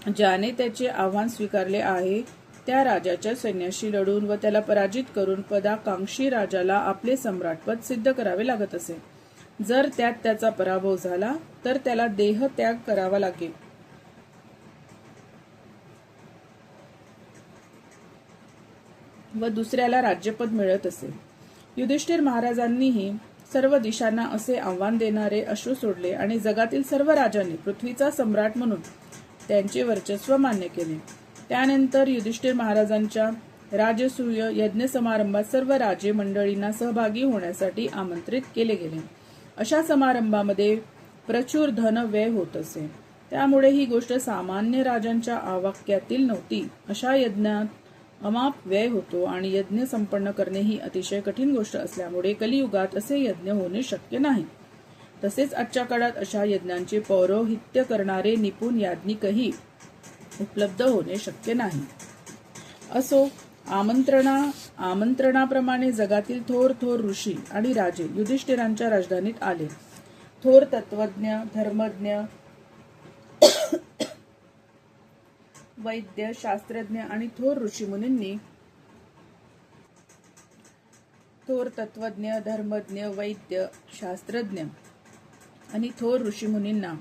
ज्याने त्याचे आव्हान स्वीकारले आहे त्या राजाच्या सैन्याशी लढून व त्याला पराजित करून पदाकांक्षी राजाला आपले सम्राटपद सिद्ध करावे लागत असे. जर त्यात त्याचा पराभव झाला तर त्याला देहत्याग करावा लागेल. व दुसऱ्याला राज्यपद मिळत असे. युधिष्ठिर महाराजांनीही सर्व दिशांना असे आव्हान देणारे अश्व सोडले आणि जगातील सर्व राजांनी पृथ्वीचा सम्राट म्हणून त्यांचे वर्चस्व मान्य केले. त्यानंतर युधिष्ठिर महाराजांच्या राजसूय यज्ञ समारंभात सर्व राजे मंडळींना सहभागी होण्यासाठी आमंत्रित केले गेले. अशा समारंभामध्ये प्रचूर धन व्यय होत असे. त्यामुळे ही गोष्ट सामान्य राजांच्या आवाक्यातील नव्हती. अशा यज्ञात अमाप व्यय होतो आणि यज्ञ संपन्न करणे ही अतिशय कठीण गोष्ट असल्यामुळे कलियुगात असे यज्ञ होणे शक्य नाही. तसेच आजच्या काळात अशा यज्ञांचे पौरोहित्य करणारे निपुण याज्ञिकही उपलब्ध होणे शक्य नाही. असो, आमंत्रणाप्रमाणे जगातील थोर ऋषी आणि राजे युधिष्ठिरांच्या राजधानीत आले. थोर तत्वज्ञ, धर्मज्ञ, वैद्य, शास्त्रज्ञ आणि थोर ऋषीमुनींना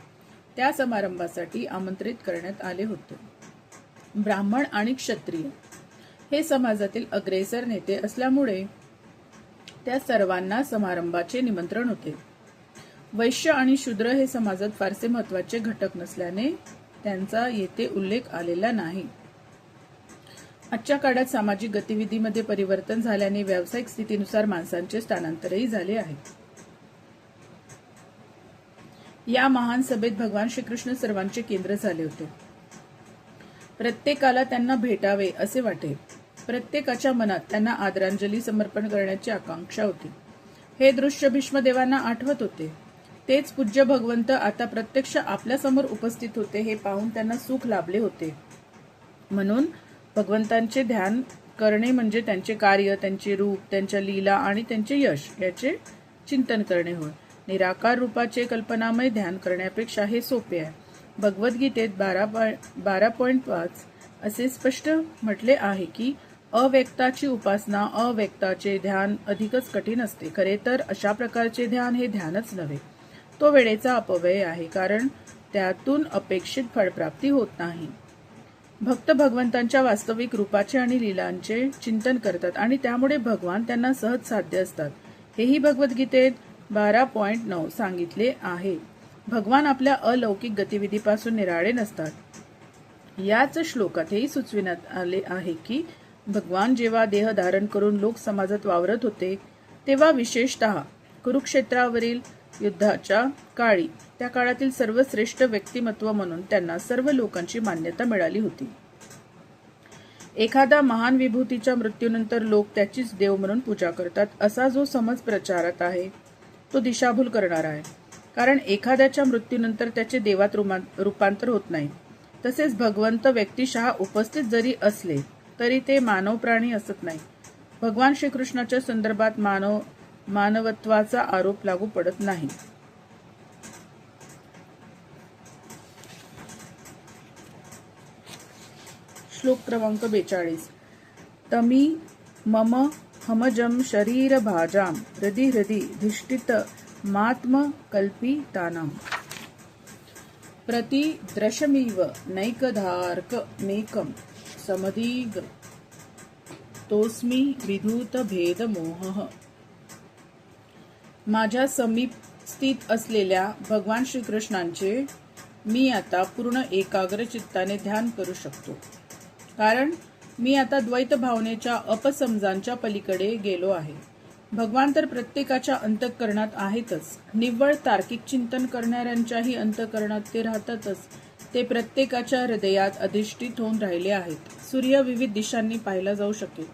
त्या समारंभासाठी आमंत्रित करण्यात आले होते. ब्राह्मण आणि क्षत्रिय हे समाजातील अग्रेसर नेते असल्यामुळे त्या सर्वांना समारंभाचे निमंत्रण होते. वैश्य आणि शूद्र हे समाजात फारसे महत्वाचे घटक नसल्याने त्यांचा येथे उल्लेख आलेला नाही. आजच्या काळात सामाजिक गतिविधीमध्ये परिवर्तन झाल्याने व्यावसायिक स्थितीनुसार माणसांचे स्थानांतरही झाले आहे. या महान सभेत भगवान श्रीकृष्ण सर्वांचे केंद्र झाले होते. प्रत्येकाला त्यांना भेटावे असे वाटे. प्रत्येकाच्या मनात त्यांना आदरांजली समर्पण करण्याची आकांक्षा होती. हे दृश्य भीष्मदेवांना आठवत होते. तेच पूज्य भगवंत आता प्रत्यक्ष आपल्या समोर उपस्थित होते हे पाहून त्यांना सुख लाभले होते. म्हणून भगवंतांचे ध्यान करणे म्हणजे त्यांचे कार्य, त्यांचे रूप, त्यांच्या लीला आणि त्यांचे यश याचे चिंतन करणे होय. निराकार रूपाचे कल्पनामय ध्यान करण्यापेक्षा हे सोपे आहे. भगवद्गीतेत 12.5 असे स्पष्ट म्हटले आहे की अव्यक्ताची उपासना, अव्यक्ताचे ध्यान अधिकच कठीण असते. खरे तर अशा प्रकारचे ध्यान हे ध्यानच नव्हे, तो वेळेचा अपव्यय आहे, कारण त्यातून अपेक्षित फळप्राप्ती होत नाही. भक्त भगवंतांच्या वास्तविक रूपाचे आणि लीलांचे चिंतन करतात आणि त्यामुळे भगवान त्यांना सहज साध्य असतात. हेही भगवद्गीतेत 12.9 सांगितले आहे. भगवान आपल्या अलौकिक गतिविधीपासून निराळे नसतात. याच श्लोकात हेही सुचविण्यात आले आहे की भगवान जेव्हा देह धारण करून लोक समाजात वावरत होते तेव्हा विशेषतः कुरुक्षेत्रावरील युद्धाच्या काळी त्या काळातील सर्वश्रेष्ठ व्यक्तिमत्व म्हणून त्यांना सर्व लोकांची मान्यता मिळाली होती. एखादा महान विभूतीच्या मृत्यूनंतर लोक त्याचीच देव म्हणून पूजा करतात असा जो समज प्रचारात आहे तो दिशाभूल करणारा आहे. कारण एखाद्याच्या मृत्यूनंतर त्याचे देवात रूपांतर होत नाही. तसेच भगवंत व्यक्तिशः उपस्थित जरी असले तरी ते मानव प्राणी असत नाही. भगवान श्रीकृष्णाच्या संदर्भात मानवत्वाचा आरोप लागू पडत नाही. श्लोक क्रमांक 42. तमी मम हमजम शरीर भाजाम हृदि हृदि धिष्ठित मात्म कल्पितानाम प्रति द्रशमीव नैकधार्क मेकम समधिग तोस्मी विधूत भेद मोह. माझ्या समीप स्थित असलेल्या भगवान श्रीकृष्णांचे मी आता पूर्ण एकाग्र चित्ताने ध्यान करू शकतो, कारण मी आता द्वैत भावनेच्या अपसमजांच्या पलीकडे गेलो आहे. भगवान तर प्रत्येकाच्या अंतःकरणात आहेतच. निव्वळ तार्किक चिंतन करणाऱ्यांच्याही अंतःकरणात ते राहतातच. ते प्रत्येकाच्या हृदयात अधिष्ठित होऊन राहिले आहेत. सूर्य विविध दिशांनी पाहिला जाऊ शकेल,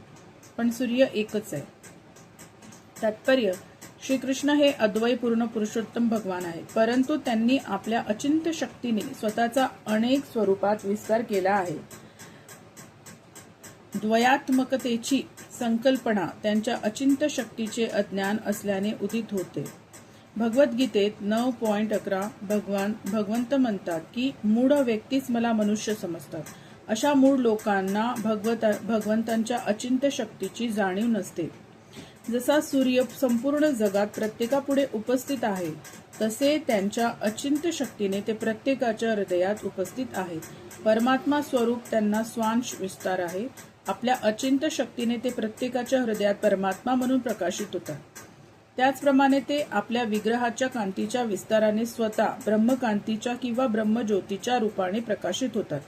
पण सूर्य एकच आहे. तात्पर्य, श्रीकृष्ण हे अद्वय पूर्ण पुरुषोत्तम भगवान आहेत, परंतु त्यांनी आपल्या अचिंत्य शक्तीने स्वतःचा अनेक स्वरूपात विस्तार केला आहे. द्वयात्मकतेची संकल्पना त्यांच्या अचिंत्य शक्तीचे अज्ञान असल्याने उदित होते. भगवद्गीतेत 9.11 भगवंत म्हणतात की मूढ व्यक्तीच मला मनुष्य समजतात. अशा मूढ लोकांना भगवंतांच्या अचिंत्य शक्तीची जाणीव नसते. जसा सूर्य संपूर्ण जगात प्रत्येकापुढे उपस्थित आहे, तसे त्यांच्या अचिंत्य शक्तीने ते प्रत्येकाच्या हृदयात उपस्थित आहेत. परमात्मा स्वरूप त्यांना स्वांश विस्तार आहे. आपल्या अचिंत्य शक्तीने ते प्रत्येकाच्या हृदयात परमात्मा म्हणून प्रकाशित होतात. त्याचप्रमाणे ते आपल्या विग्रहाच्या कांतीच्या विस्ताराने स्वतः ब्रह्मकांतीच्या किंवा ब्रह्मज्योतीच्या रूपाने प्रकाशित होतात.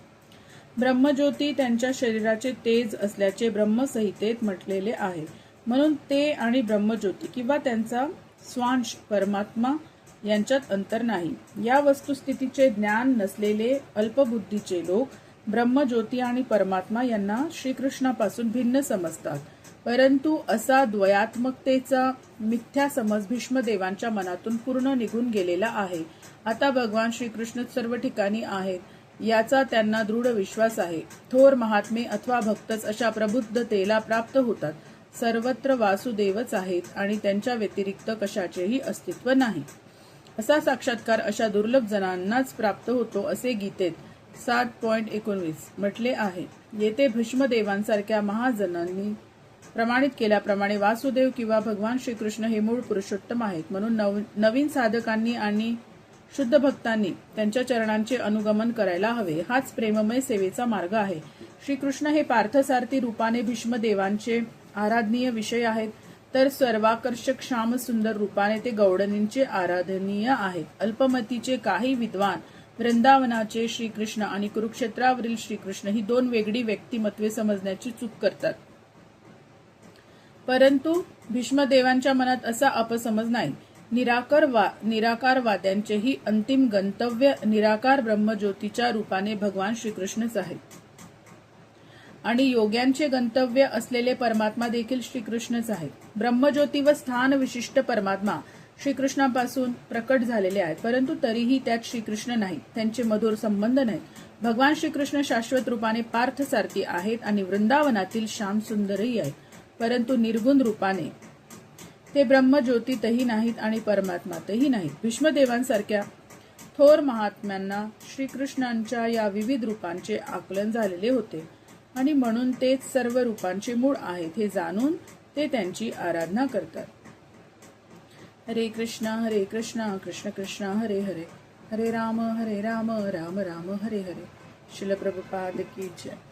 ब्रह्मज्योती त्यांच्या शरीराचे तेज असल्याचे ब्रह्मसंहितेत म्हटलेले आहे. म्हणून ते आणि ब्रह्मज्योती किंवा त्यांचा स्वांश परमात्मा यांच्यात अंतर नाही. या वस्तुस्थितीचे ज्ञान नसलेले अल्पबुद्धीचे लोक ब्रह्मज्योती आणि परमात्मा यांना श्रीकृष्णापासून भिन्न समजतात. परंतु असा द्वयात्मकतेचा मिथ्या समज भीष्मदेवांच्या मनातून पूर्ण निघून गेलेला आहे. आता भगवान श्रीकृष्ण सर्व ठिकाणी आहेत याचा त्यांना दृढ विश्वास आहे. थोर महात्मे अथवा भक्तच अशा प्रबुद्धतेला प्राप्त होतात. सर्वत्र वासुदेवच आहेत आणि त्यांच्या व्यतिरिक्त कशाचेही अस्तित्व नाही. असा साक्षात्कार अशा दुर्लभ जणांनाच प्राप्त होतो असे गीतेत 7.19 म्हटले आहे. येथे भीष्मदेवांसारख्या महाजनांनी प्रमाणित केल्याप्रमाणे वासुदेव किंवा भगवान श्रीकृष्ण हे मूळ पुरुषोत्तम आहेत. म्हणून नवीन साधकांनी आणि शुद्ध भक्तांनी त्यांच्या चरणांचे अनुगमन करायला हवे. हाच प्रेममय सेवेचा मार्ग आहे. श्रीकृष्ण हे पार्थसारथी रूपाने भीष्मदेवांचे आराधनीय विषय आहेत, तर सर्वाकर्षक श्यामसुंदर रूपाने ते गौडनींचे आराधनीय आहेत. अल्पमतीचे काही विद्वान वृंदावनाचे श्रीकृष्ण आणि कुरुक्षेत्रावरील श्रीकृष्ण ही दोन वेगळी व्यक्तिमत्वे समजण्याची चूक करतात. परंतु भीष्मदेवांच्या मनात असा अपसमज नाही. निराकारवाद्यांचेही अंतिम गंतव्य निराकार ब्रह्मज्योतीच्या रूपाने भगवान श्रीकृष्णच आहे आणि योग्यांचे गंतव्य असलेले परमात्मा देखील श्रीकृष्णच आहे. ब्रह्मज्योती व स्थान विशिष्ट परमात्मा श्रीकृष्णापासून प्रकट झालेले आहेत, परंतु तरीही त्यात श्रीकृष्ण नाही, त्यांचे मधुर संबंध नाहीत. भगवान श्रीकृष्ण शाश्वत रूपाने पार्थसारथी आहेत आणि वृंदावनातील श्यामसुंदरही आहेत, परंतु निर्गुण रूपाने ते ब्रह्मज्योतीतही नाहीत आणि परमात्मातही नाहीत. भीष्मदेवांसारख्या थोर महात्म्यांना श्रीकृष्णांच्या या विविध रूपांचे आकलन झालेले होते आणि म्हणून तेच सर्व रूपांचे मूळ आहेत हे जाणून ते त्यांची आराधना करतात. हरे कृष्ण कृष्ण कृष्ण हरे हरे, हरे राम राम राम हरे हरे. श्रील प्रभुपाद की जय.